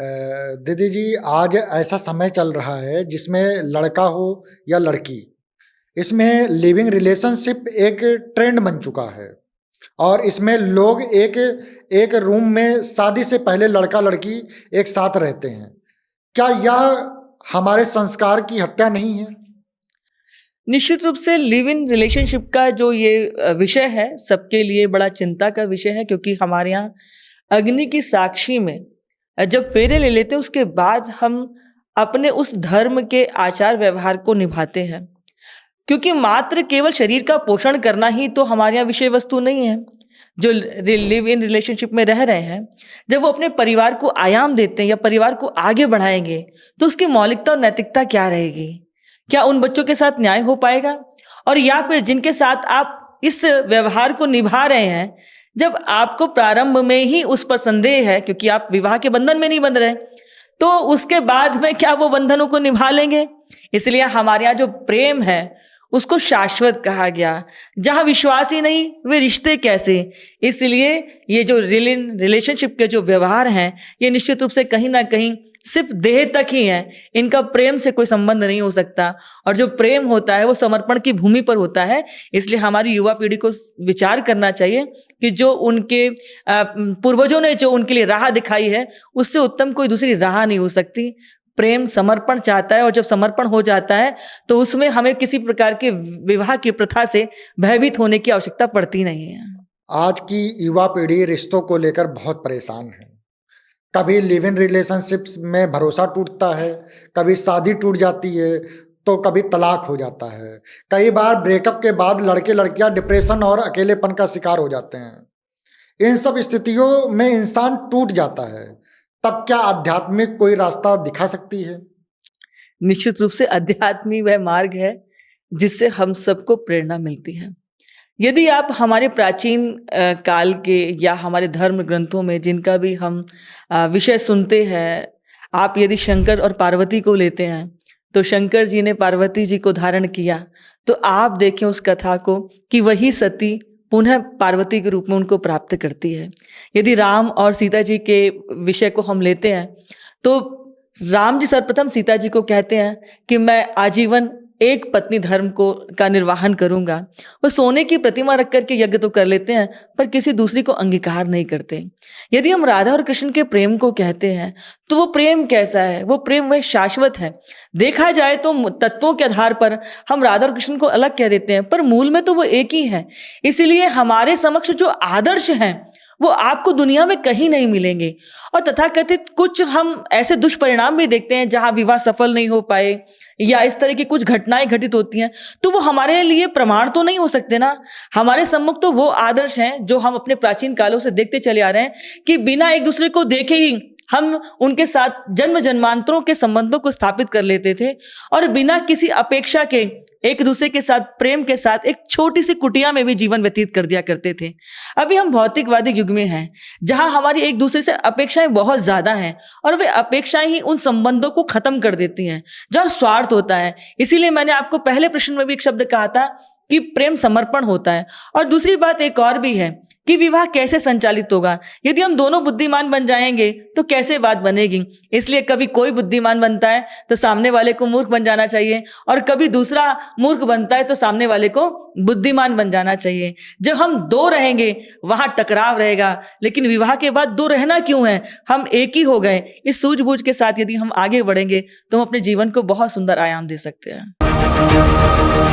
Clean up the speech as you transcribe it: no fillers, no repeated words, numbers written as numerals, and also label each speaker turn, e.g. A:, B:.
A: दीदी जी, आज ऐसा समय चल रहा है जिसमें लड़का हो या लड़की, इसमें लिविंग रिलेशनशिप एक ट्रेंड बन चुका है। और इसमें लोग एक एक रूम में शादी से पहले लड़का लड़की एक साथ रहते हैं। क्या यह हमारे संस्कार की हत्या नहीं है?
B: निश्चित रूप से लिव इन रिलेशनशिप का जो ये विषय है सबके लिए बड़ा चिंता का विषय है, क्योंकि हमारे यहाँ अग्नि की साक्षी में जब फेरे ले लेते हैं उसके बाद हम अपने उस धर्म के आचार व्यवहार को निभाते हैं, क्योंकि मात्र केवल शरीर का पोषण करना ही तो हमारे यहाँ विषय वस्तु नहीं है। जो लिव इन रिलेशनशिप में रह रहे हैं, जब वो अपने परिवार को आयाम देते हैं या परिवार को आगे बढ़ाएंगे तो उसकी मौलिकता और नैतिकता क्या रहेगी? क्या उन बच्चों के साथ न्याय हो पाएगा? और या फिर जिनके साथ आप इस व्यवहार को निभा रहे हैं, जब आपको प्रारंभ में ही उस पर संदेह है क्योंकि आप विवाह के बंधन में नहीं बंध रहे, तो उसके बाद में क्या वो बंधनों को निभा लेंगे? इसलिए हमारे यहाँ जो प्रेम है उसको शाश्वत कहा गया। जहां विश्वास ही नहीं वे रिश्ते कैसे? इसलिए ये जो रिलेशनशिप के जो व्यवहार हैं ये निश्चित रूप से कहीं ना कहीं सिर्फ देह तक ही है, इनका प्रेम से कोई संबंध नहीं हो सकता। और जो प्रेम होता है वो समर्पण की भूमि पर होता है। इसलिए हमारी युवा पीढ़ी को विचार करना चाहिए कि जो उनके पूर्वजों ने जो उनके लिए राह दिखाई है उससे उत्तम कोई दूसरी राह नहीं हो सकती। प्रेम समर्पण चाहता है और जब समर्पण हो जाता है तो उसमें हमें किसी प्रकार के विवाह की प्रथा से भयभीत होने की आवश्यकता पड़ती नहीं है।
A: आज की युवा पीढ़ी रिश्तों को लेकर बहुत परेशान है। कभी लिव इन रिलेशनशिप्स में भरोसा टूटता है, कभी शादी टूट जाती है, तो कभी तलाक हो जाता है। कई बार ब्रेकअप के बाद लड़के लड़कियां डिप्रेशन और अकेलेपन का शिकार हो जाते हैं। इन सब स्थितियों में इंसान टूट जाता है, तब क्या आध्यात्मिक कोई रास्ता दिखा सकती है?
B: निश्चित रूप से अध्यात्म वह मार्ग है जिससे हम सबको प्रेरणा मिलती है। यदि आप हमारे प्राचीन काल के या हमारे धर्म ग्रंथों में जिनका भी हम विषय सुनते हैं, आप यदि शंकर और पार्वती को लेते हैं तो शंकर जी ने पार्वती जी को धारण किया, तो आप देखें उस कथा को कि वही सती पुनः पार्वती के रूप में उनको प्राप्त करती है। यदि राम और सीता जी के विषय को हम लेते हैं तो राम जी सर्वप्रथम सीता जी को कहते हैं कि मैं आजीवन एक पत्नी धर्म का निर्वाहन करूंगा। वो सोने की प्रतिमा रख करके यज्ञ तो कर लेते हैं पर किसी दूसरी को अंगीकार नहीं करते। यदि हम राधा और कृष्ण के प्रेम को कहते हैं तो वो प्रेम कैसा है? वो प्रेम वह शाश्वत है। देखा जाए तो तत्वों के आधार पर हम राधा और कृष्ण को अलग कह देते हैं, पर मूल में तो वो एक ही है। इसीलिए हमारे समक्ष जो आदर्श हैं वो आपको दुनिया में कहीं नहीं मिलेंगे। और तथाकथित कुछ हम ऐसे दुष्परिणाम भी देखते हैं जहां विवाह सफल नहीं हो पाए या इस तरह की कुछ घटनाएं घटित होती हैं, तो वो हमारे लिए प्रमाण तो नहीं हो सकते ना। हमारे सम्मुख तो वो आदर्श हैं जो हम अपने प्राचीन कालों से देखते चले आ रहे हैं कि बिना एक दूसरे को देखे ही हम उनके साथ जन्म जन्मांतरों के संबंधों को स्थापित कर लेते थे और बिना किसी अपेक्षा के एक दूसरे के साथ प्रेम के साथ एक छोटी सी कुटिया में भी जीवन व्यतीत कर दिया करते थे। अभी हम भौतिकवादी युग में हैं जहां हमारी एक दूसरे से अपेक्षाएं बहुत ज्यादा हैं और वे अपेक्षाएं ही उन संबंधों को खत्म कर देती हैं जहां स्वार्थ होता है। इसीलिए मैंने आपको पहले प्रश्न में भी एक शब्द कहा था कि प्रेम समर्पण होता है। और दूसरी बात एक और भी है कि विवाह कैसे संचालित होगा। यदि हम दोनों बुद्धिमान बन जाएंगे तो कैसे बात बनेगी? इसलिए कभी कोई बुद्धिमान बनता है तो सामने वाले को मूर्ख बन जाना चाहिए और कभी दूसरा मूर्ख बनता है तो सामने वाले को बुद्धिमान बन जाना चाहिए। जब हम दो रहेंगे वहां टकराव रहेगा, लेकिन विवाह के बाद दो रहना क्यों है? हम एक ही हो गए। इस सूझबूझ के साथ यदि हम आगे बढ़ेंगे तो हम अपने जीवन को बहुत सुंदर आयाम दे सकते हैं।